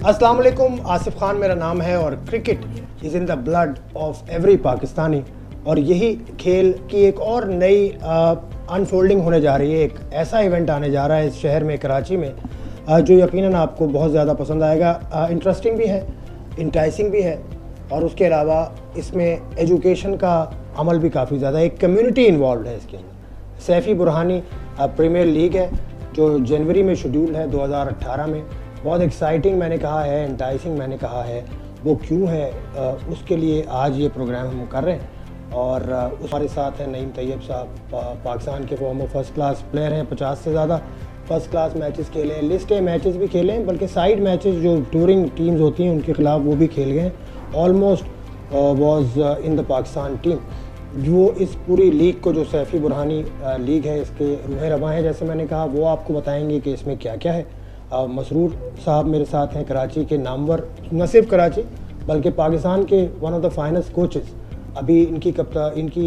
अस्सलाम वालेकुम, आसिफ खान मेरा नाम है और cricket is in the blood of every Pakistani. और यही खेल की एक और नई अनफोल्डिंग होने जा रही है। एक ऐसा इवेंट आने जा रहा है इस शहर में, कराची में, जो यकीनन आपको बहुत ज़्यादा पसंद आएगा। इंटरेस्टिंग भी है, इंटाइसिंग भी है, और उसके अलावा इसमें एजुकेशन का अमल भी काफ़ी ज़्यादा, एक कम्युनिटी इन्वॉल्व है इसके अंदर। सैफ़ी बुरहानी प्रीमियर लीग है जो जनवरी में शेड्यूल है 2018 में। बहुत एक्साइटिंग मैंने कहा है, इंटाइसिंग मैंने कहा है। वो क्यों है, उसके लिए आज ये प्रोग्राम हम कर रहे हैं। और हमारे साथ हैं नईम तैयब साहब, पाकिस्तान के फॉर्मर फर्स्ट क्लास प्लेयर हैं, 50 से ज़्यादा फर्स्ट क्लास मैचेस खेले हैं, लिस्ट ए मैचेस भी खेले हैं, बल्कि साइड मैचेस जो टूरिंग टीम्स होती हैं उनके ख़िलाफ़ वो भी खेल गए हैं। Almost was in the Pakistan team. जो इस पूरी लीग को, जो सैफ़ी बुरहानी लीग है, इसके रूह रवां है जैसे मैंने कहा, वो आपको बताएंगे कि इसमें क्या क्या है। मसरूर साहब मेरे साथ हैं, कराची के नामवर, न सिर्फ कराची बल्कि पाकिस्तान के one of the finest coaches. अभी इनकी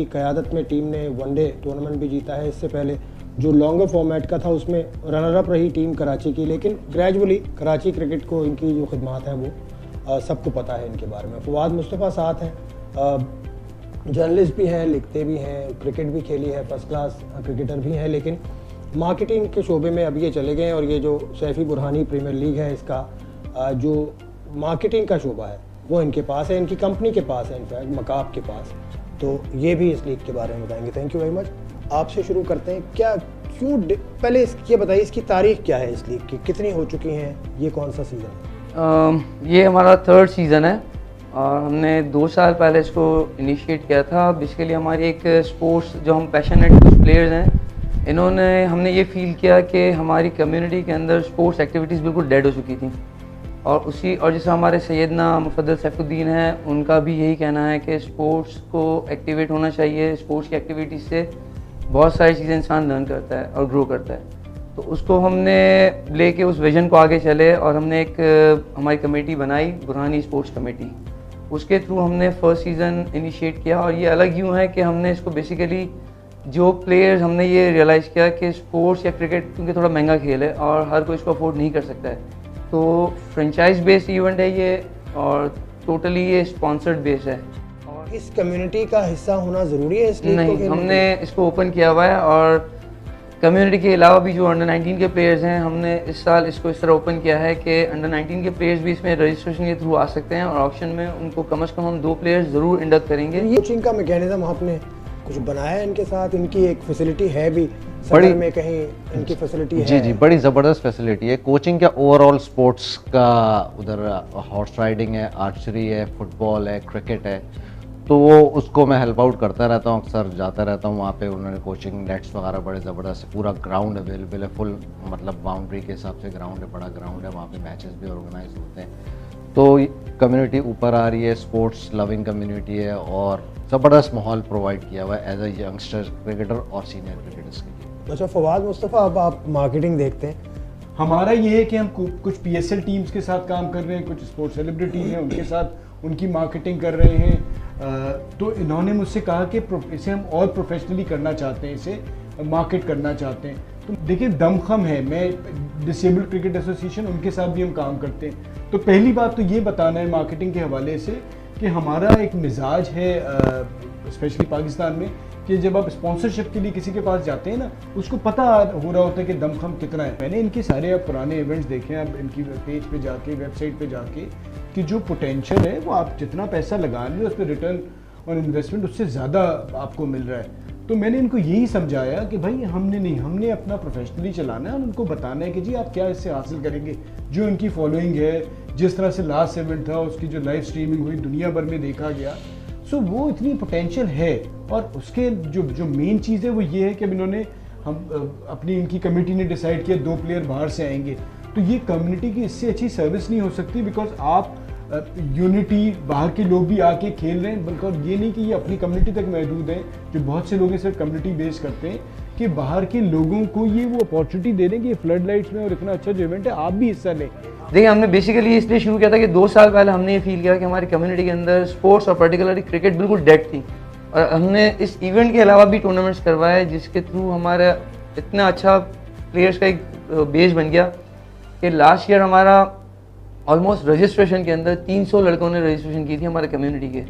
क़यादत में टीम ने वनडे टूर्नामेंट भी जीता है। इससे पहले जो लॉन्गर फॉर्मेट का था उसमें रनर अप रही टीम कराची की, लेकिन ग्रेजुअली कराची क्रिकेट को इनकी जो खिदमात हैं वो सबको पता है इनके बारे में। फवाद मुस्तफ़ा साथ हैं, जर्नलिस्ट भी हैं, लिखते भी हैं, क्रिकेट भी खेली है, फर्स्ट क्लास क्रिकेटर भी हैं, लेकिन मार्केटिंग के शोबे में अब ये चले गए हैं। और ये जो सैफ़ी बुरहानी प्रीमियर लीग है, इसका जो मार्केटिंग का शोबा है वो इनके पास है, इनकी कंपनी के पास है, इनफैक्ट मकाब के पास। तो ये भी इस लीग के बारे में बताएंगे। Thank you very much. आपसे शुरू करते हैं। पहले ये बताइए, इसकी तारीख क्या है, इस लीग की कितनी हो चुकी हैं, ये कौन सा सीज़न है? ये हमारा 3rd सीज़न है और हमने 2 साल पहले इसको इनिशिएट किया था। बेसिकली हमारी एक स्पोर्ट्स, जो हम पैशनेट कुछ प्लेयर्स हैं, हमने ये फील किया कि हमारी कम्युनिटी के अंदर स्पोर्ट्स एक्टिविटीज़ बिल्कुल डेड हो चुकी थी। और जैसे हमारे सैयदना मुफद्दल सैफुद्दीन हैं, उनका भी यही कहना है कि स्पोर्ट्स को एक्टिवेट होना चाहिए। स्पोर्ट्स की एक्टिविटीज़ से बहुत सारी चीज़ें इंसान लर्न करता है और ग्रो करता है। तो उसको हमने लेके उस विज़न को आगे चले और हमने एक हमारी कमेटी बनाई, बुरहानी स्पोर्ट्स कमेटी। उसके थ्रू हमने 1st सीज़न इनिशिएट किया। और ये अलग यूँ है कि हमने इसको बेसिकली जो प्लेयर्स, हमने ये रियलाइज़ किया कि स्पोर्ट्स या क्रिकेट क्योंकि थोड़ा महंगा खेल है और हर कोई इसको अफोर्ड नहीं कर सकता है, तो फ्रेंचाइज बेस्ड इवेंट है ये और टोटली ये स्पॉन्सर्ड बेस है। और इस कम्युनिटी का हिस्सा होना ज़रूरी है इस लीग नहीं, को? हमने इसको ओपन किया हुआ है और कम्युनिटी के अलावा भी जो अंडर 19 के प्लेयर्स हैं, हमने इस साल इसको इस तरह ओपन किया है कि अंडर 19 के प्लेयर्स भी इसमें रजिस्ट्रेशन के थ्रू आ सकते हैं और ऑप्शन में उनको कम से कम हम 2 प्लेयर्स ज़रूर इंडक्ट करेंगे। ये कोचिंग का मैकेनिज्म आपने कुछ बनाया है इनके साथ? इनकी एक फैसिलिटी है भी बड़ी में, कहीं इनकी फैसिलिटी है? जी, बड़ी ज़बरदस्त फैसिलिटी है। कोचिंग क्या, ओवरऑल स्पोर्ट्स का उधर हॉर्स राइडिंग है, आर्चरी है, फुटबॉल है, क्रिकेट है, तो वो उसको मैं हेल्प आउट करता रहता हूँ, अक्सर जाता रहता हूँ वहाँ पे। उन्होंने कोचिंग नेट्स वगैरह बड़े ज़बरदस्त, पूरा ग्राउंड अवेलेबल है, फुल मतलब बाउंड्री के हिसाब से ग्राउंड है, बड़ा ग्राउंड है, वहाँ पे मैचेस भी ऑर्गेनाइज होते हैं। तो कम्युनिटी ऊपर आ रही है, स्पोर्ट्स लविंग कम्युनिटी है और ज़बरदस्त माहौल प्रोवाइड किया हुआ है एज अ यंगस्टर क्रिकेटर और सीनियर क्रिकेटर्स के लिए। अच्छा फवाद मुस्तफ़ा, अब आप मार्केटिंग देखते हैं। हमारा ये है कि हम कुछ PSL टीम्स के साथ काम कर रहे हैं, कुछ स्पोर्ट्स सेलिब्रिटी हैं उनके साथ उनकी मार्केटिंग कर रहे हैं। तो इन्होंने मुझसे कहा कि इसे हम और प्रोफेशनली करना चाहते हैं, इसे मार्केट करना चाहते हैं। तो देखिए, दमखम है, मैं डिसेबल्ड क्रिकेट एसोसिएशन, उनके साथ भी हम काम करते हैं। तो पहली बात तो ये बताना है मार्केटिंग के हवाले से कि हमारा एक मिजाज है स्पेशली पाकिस्तान में कि जब आप स्पॉन्सरशिप के लिए किसी के पास जाते हैं ना, उसको पता हो रहा होता है कि दमखम कितना है। मैंने इनके सारे अब पुराने इवेंट्स देखे हैं, अब इनकी पेज पे जाके, वेबसाइट पे जाके, कि जो पोटेंशियल है वो आप जितना पैसा लगा रहे हो उस पर रिटर्न ऑन इन्वेस्टमेंट उससे ज़्यादा आपको मिल रहा है। तो मैंने इनको यही समझाया कि भाई हमने अपना प्रोफेशनली चलाना है और उनको बताना है कि जी आप क्या इससे हासिल करेंगे। जो इनकी फॉलोइंग है, जिस तरह से लास्ट इवेंट था उसकी जो लाइव स्ट्रीमिंग हुई, दुनिया भर में देखा गया, सो वो इतनी पोटेंशियल है। और उसके जो मेन चीज़ है वो ये है कि अब इनकी कमेटी ने डिसाइड किया 2 प्लेयर बाहर से आएंगे। तो ये कम्युनिटी की इससे अच्छी सर्विस नहीं हो सकती, बिकॉज आप यूनिटी, बाहर के लोग भी आके खेल रहे हैं, बल्कि ये नहीं कि ये अपनी कम्युनिटी तक महदूद है। जो बहुत से लोग इसे कम्युनिटी बेस करते हैं कि बाहर के लोगों को ये वो अपॉर्चुनिटी दे रहे हैं कि ये फ्लड लाइट्स में और इतना अच्छा जो इवेंट है आप भी हिस्सा लें। देखिए, हमने बेसिकली इसलिए शुरू किया था कि 2 साल पहले हमने ये फील किया कि हमारी कम्युनिटी के अंदर स्पोर्ट्स और पर्टिकुलरली क्रिकेट बिल्कुल डेड थी। और हमने इस इवेंट के अलावा भी टूर्नामेंट्स करवाए जिसके थ्रू हमारा इतना अच्छा प्लेयर्स का एक बेस बन गया कि लास्ट ईयर हमारा ऑलमोस्ट रजिस्ट्रेशन के अंदर 300 लड़कों ने रजिस्ट्रेशन की थी हमारे कम्युनिटी के।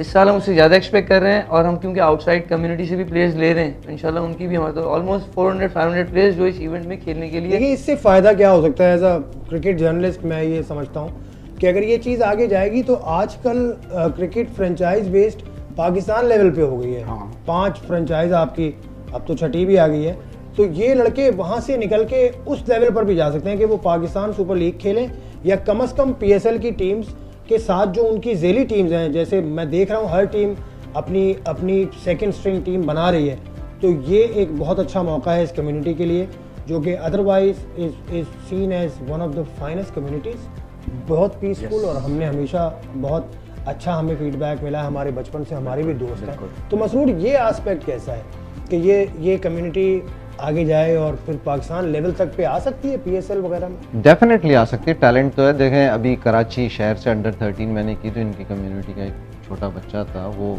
इस साल हम उससे ज़्यादा एक्सपेक्ट कर रहे हैं, और हम क्योंकि आउटसाइड कम्युनिटी से भी प्लेयर्स ले रहे हैं, तो इंशाल्लाह उनकी भी हमारे तो ऑलमोस्ट 400-500 प्लेयर्स जो इस इवेंट में खेलने के लिए। देखिए इससे फ़ायदा क्या हो सकता है, एज अ क्रिकेट जर्नलिस्ट मैं ये समझता हूँ कि अगर ये चीज़ आगे जाएगी तो आजकल cricket franchise based Pakistan level पे हो गई है। 5 फ्रेंचाइज आपकी, अब तो छठी भी आ गई है, तो ये लड़के वहाँ से निकल के उस लेवल पर भी जा सकते हैं कि वो पाकिस्तान सुपर लीग खेलें, या कम से कम PSL की टीम्स के साथ जो उनकी झेली टीम्स हैं, जैसे मैं देख रहा हूँ हर टीम अपनी सेकंड स्ट्रिंग टीम बना रही है, तो ये एक बहुत अच्छा मौका है इस कम्युनिटी के लिए, जो कि otherwise is seen as one of the finest communities. बहुत पीसफुल, और हमने हमेशा बहुत अच्छा हमें फीडबैक मिला है, हमारे बचपन से हमारे भी दोस्त हैं। तो मसरूर ये एस्पेक्ट कैसा है कि ये कम्युनिटी आगे जाए और फिर पाकिस्तान लेवल तक पे आ सकती है PSL वगैरह में? डेफिनेटली आ सकती है, टैलेंट तो है। देखें अभी कराची शहर से अंडर 13 मैंने की, तो इनकी कम्युनिटी का एक छोटा बच्चा था, वो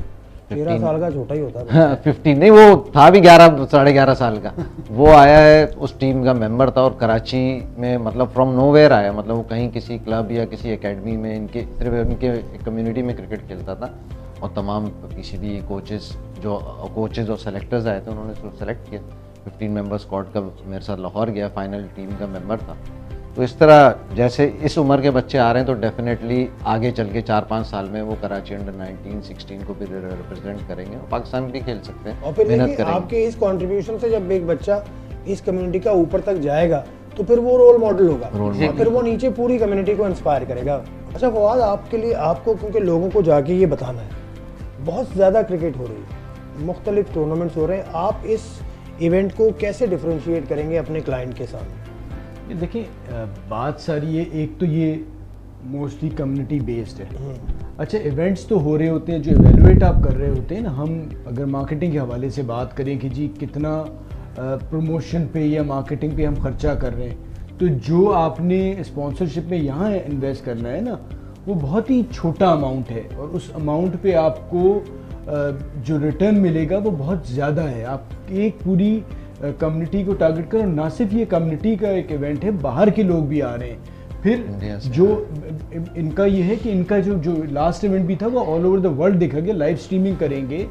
13 साल का छोटा ही होता है। 15 नहीं, वो था भी 11 साढ़े 11 साल का। वो आया है, उस टीम का मेंबर था, और कराची में मतलब फ्रॉम नोवेयर आया, मतलब वो कहीं किसी क्लब या किसी एकेडमी में इनके सिर्फ इनके कम्युनिटी में क्रिकेट खेलता था, और तमाम PCB कोचेज और सेलेक्टर्स आए थे, उन्होंने उसको सेलेक्ट किया। 15 मेंबर स्क्वाड का मेरे साथ लाहौर गया, फाइनल टीम का मेंबर था। तो इस तरह जैसे इस उम्र के बच्चे आ रहे हैं, तो डेफिनेटली आगे चल के 4-5 साल में वो कराची अंडर 19-16 को भी रिप्रेजेंट करेंगे और पाकिस्तान भी खेल सकते हैं। और फिर मेहनत देखिए करेंगे। आपके इस कंट्रीब्यूशन से जब एक बच्चा इस कम्युनिटी का ऊपर तक जाएगा, तो फिर वो रोल मॉडल होगा, और फिर वो नीचे पूरी कम्युनिटी को इंस्पायर करेगा। अच्छा फवाद, आपके लिए, आपको क्योंकि लोगों को जाके ये बताना है, बहुत ज़्यादा क्रिकेट हो रही है, मुख्तलिफ टूर्नामेंट्स हो रहे हैं, आप इस इवेंट को कैसे डिफरेंशिएट करेंगे अपने क्लाइंट के सामने? देखिए बात सारी है, एक तो ये मोस्टली कम्युनिटी बेस्ड है। अच्छा, इवेंट्स तो हो रहे होते हैं, जो एवेलुएट आप कर रहे होते हैं ना, हम अगर मार्केटिंग के हवाले से बात करें कि जी कितना प्रमोशन पे या मार्केटिंग पे हम खर्चा कर रहे हैं, तो जो आपने स्पॉन्सरशिप में यहाँ इन्वेस्ट करना है ना, वो बहुत ही छोटा अमाउंट है, और उस अमाउंट पे आपको जो रिटर्न मिलेगा वो बहुत ज़्यादा है। आप एक पूरी कम्युनिटी को टारगेट करो, ना सिर्फ ये कम्युनिटी का एक इवेंट है, बाहर के लोग भी आ रहे हैं। फिर जो इनका ये है कि इनका जो लास्ट इवेंट भी था वो ऑल ओवर द वर्ल्ड देखा गया, लाइव स्ट्रीमिंग करेंगे।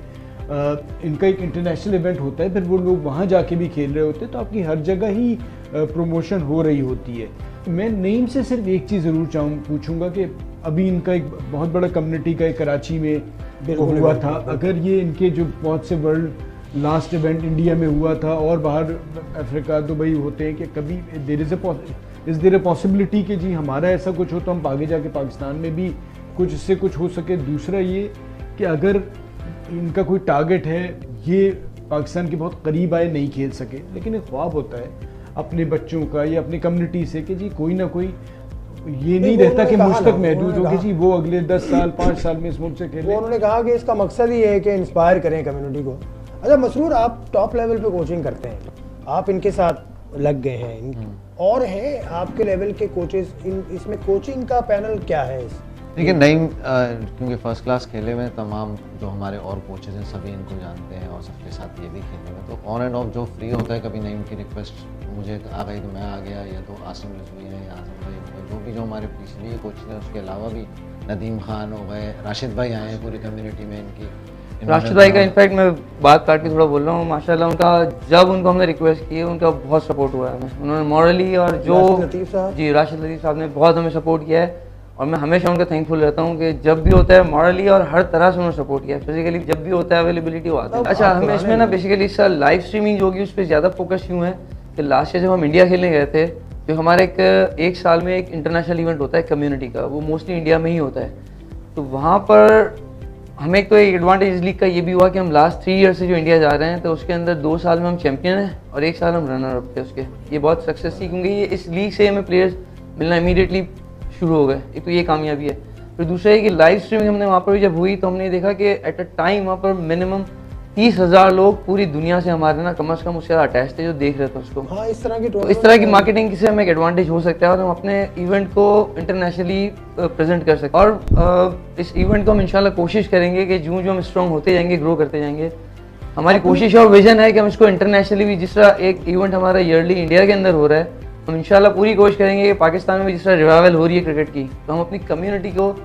इनका एक इंटरनेशनल इवेंट होता है, फिर वो लोग वहाँ जाके भी खेल रहे होते हैं, तो आपकी हर जगह ही प्रमोशन हो रही होती है। मैं नईम से सिर्फ एक चीज़ ज़रूर पूछूंगा कि अभी इनका एक बहुत बड़ा कम्युनिटी का एक कराची में हुआ था, अगर ये इनके जो बहुत से वर्ल्ड लास्ट इवेंट इंडिया में हुआ था और बाहर अफ्रीका दुबई होते हैं, कि कभी इस देर पॉसिबिलिटी कि जी हमारा ऐसा कुछ हो तो हम आगे जाके पाकिस्तान में भी कुछ इससे कुछ हो सके। दूसरा ये कि अगर इनका कोई टारगेट है, ये पाकिस्तान के बहुत करीब आए, नहीं खेल सके, लेकिन एक ख्वाब होता है अपने बच्चों का या अपनी कम्युनिटी से कि जी कोई ना कोई, ये नहीं रहता कि मुझ तक महदूद हो कि जी वो अगले 10 साल 5 साल में इस मुल्क से खेले। उन्होंने कहा कि इसका मकसद ही है कि इंस्पायर करें कम्युनिटी को। अच्छा मसरूर, आप टॉप लेवल पे कोचिंग करते हैं, आप इनके साथ लग गए हैं, और हैं आपके लेवल के कोचेस, इसमें कोचिंग का पैनल क्या है? देखिए नईम क्योंकि फर्स्ट क्लास खेले हुए तमाम जो हमारे और कोचेज हैं सभी इनको जानते हैं, और सबके साथ ये भी खेले हुए, तो ऑन एंड ऑफ जो फ्री होता है, कभी नईम की रिक्वेस्ट मुझे आ गई तो मैं आ गया, या तो आसिम रजवी है या आजम भाई हो गए, जो भी जो हमारे PCB कोचेज हैं, उसके अलावा भी नदीम खान हो गए, राशिद भाई आए हैं पूरी कम्युनिटी में इनकी। राशिद भाई का इनफैक्ट मैं बात काट के थोड़ा बोल रहा हूँ, माशाल्लाह उनका जब उनको हमने रिक्वेस्ट की उनका बहुत सपोर्ट हुआ है हमें, उन्होंने मॉरली और जो जी राशिद लतीफ़ साहब ने बहुत हमें सपोर्ट किया है, और मैं हमेशा उनका थैंकफुल रहता हूँ कि जब भी होता है मॉरली और हर तरह से उन्होंने सपोर्ट किया, फिजिकली जब भी होता है अवेलेबिलिटी वो आती है। अच्छा, हमें इसमें ना बेसिकली इस साल लाइव स्ट्रीमिंग जो होगी उस पर ज़्यादा फोकस क्यों है कि लास्ट ईयर जब हम इंडिया खेलने गए थे, जो हमारे एक साल में एक इंटरनेशनल इवेंट होता है कम्युनिटी का, वो मोस्टली इंडिया में ही होता है, तो वहाँ पर हमें एक तो एक एडवांटेज लीग का ये भी हुआ कि हम लास्ट 3 ईयर से जो इंडिया जा रहे हैं, तो उसके अंदर 2 साल में हम चैंपियन हैं और 1 साल हम रनर अप थे उसके। ये बहुत सक्सेस थी क्योंकि ये इस लीग से हमें प्लेयर्स मिलना इमीडिएटली शुरू हो गए, एक तो ये कामयाबी है। फिर दूसरा है कि लाइव स्ट्रीमिंग हमने वहाँ पर भी जब हुई तो हमने देखा कि एट अ टाइम वहाँ पर मिनिमम 30,000 लोग पूरी दुनिया से हमारे ना कम से कम उससे अटैच थे जो देख रहे थे उसको। हाँ, इस तरह की मार्केटिंग से हमें एक एडवांटेज हो सकता है और हम अपने इवेंट को इंटरनेशनली प्रेजेंट कर सकते हैं। और इस इवेंट को हम इंशाल्लाह कोशिश करेंगे कि जो हम स्ट्रॉन्ग होते जाएंगे, ग्रो करते जाएंगे। हमारी कोशिश और विजन है कि हम इसको इंटरनेशनली भी, जिस तरह एक इवेंट हमारा ईयरली इंडिया के अंदर हो रहा है, हम इंशाल्लाह पूरी कोशिश करेंगे कि पाकिस्तान में जिस तरह रिवाइवल हो रही है क्रिकेट की, तो हम अपनी कम्युनिटी को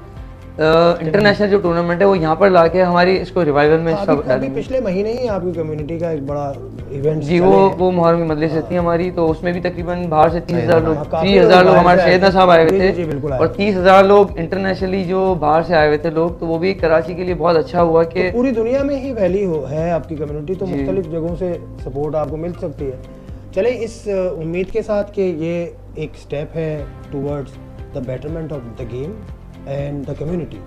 इंटरनेशनल जो टूर्नामेंट है वो यहाँ पर लाके हमारी इसको रिवाइवल में सब अभी पिछले महीने ही आपकी कम्युनिटी का एक बड़ा इवेंट जी, वो मुहर्रम की मजलिस थी हमारी, तो उसमें भी तकरीबन बाहर से 30,000 लोग, काफी 30,000 लोग लोग हमारे बाहर से सैयदना साहब आए हुए जी, जी, बिल्कुल थे, आए और 30,000 लोग इंटरनेशनली जो बाहर से आए हुए थे लोग, तो वो भी कराची के लिए बहुत अच्छा हुआ कि तो पूरी दुनिया में ही फैली है आपकी कम्युनिटी, तो मुख्तलिफ जगहों से सपोर्ट आपको मिल सकती है। चले इस उम्मीद के साथ कि ये एक स्टेप है towards the betterment of the game and the community,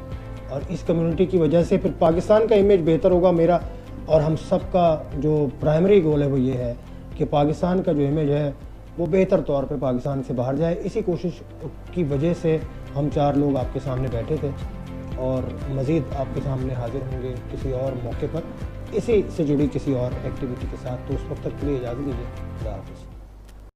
और इस कम्युनिटी की वजह से फिर पाकिस्तान का इमेज बेहतर होगा। मेरा और हम सब का जो प्राइमरी गोल है वो ये है कि पाकिस्तान का जो इमेज है वो बेहतर तौर पे पाकिस्तान से बाहर जाए। इसी कोशिश की वजह से हम 4 लोग आपके सामने बैठे थे, और मज़ीद आपके सामने हाजिर होंगे किसी और मौके पर इसी से जुड़ी किसी और एक्टिविटी के साथ। तो उस वक्त तक के लिए इजाज़त दीजिए। खुदा हाफ़िज़।